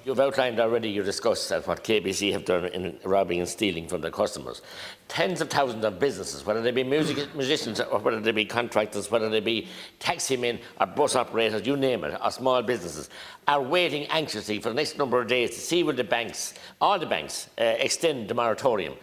You've outlined already, you discussed what KBC have done in robbing and stealing from their customers. Tens of thousands of businesses, whether they be musicians or whether they be contractors, whether they be taxi men or bus operators, you name it, or small businesses, are waiting anxiously for the next number of days to see will the banks, all the banks, extend the moratorium.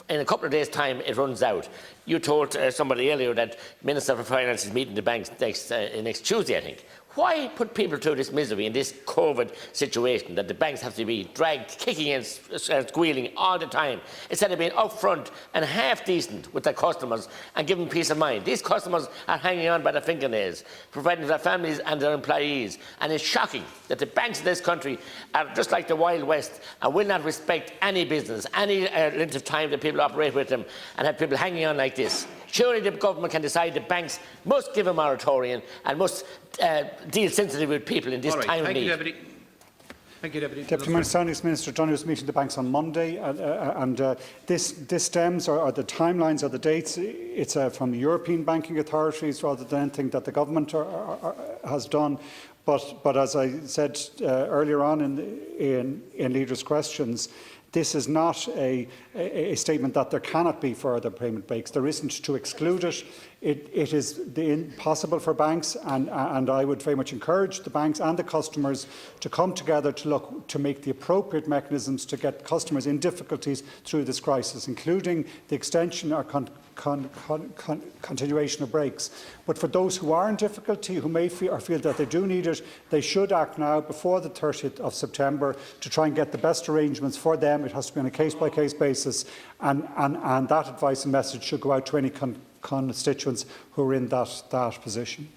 In a couple of days' time, it runs out. You told somebody earlier that Minister for Finance is meeting the banks next Tuesday, I think. Why put people through this misery in this COVID situation that the banks have to be dragged, kicking and squealing all the time, instead of being upfront and half decent with their customers and giving peace of mind? These customers are hanging on by their fingernails, providing for their families and their employees. And it's shocking that the banks in this country are just like the Wild West and will not respect any business, any length of time that people operate with them, and have people hanging on like this. Surely the government can decide the banks must give a moratorium and must deal sensibly with people in this time of need. Deputy. Thank you, Deputy. Deputy Minister Johnny was meeting the banks on Monday, and this stems, or the timelines or the dates, it's from the European banking authorities rather than anything that the government has done. But as I said earlier on in leaders' questions, this is not a statement that there cannot be further payment breaks. There isn't to exclude it. It is impossible for banks, and I would very much encourage the banks and the customers to come together to look to make the appropriate mechanisms to get customers in difficulties through this crisis, including the extension or continuation of breaks. But for those who are in difficulty, who may feel that they do need it, they should act now before the 30th of September to try and get the best arrangements for them. It has to be on a case-by-case basis, and that advice and message should go out to any constituents who are in that position.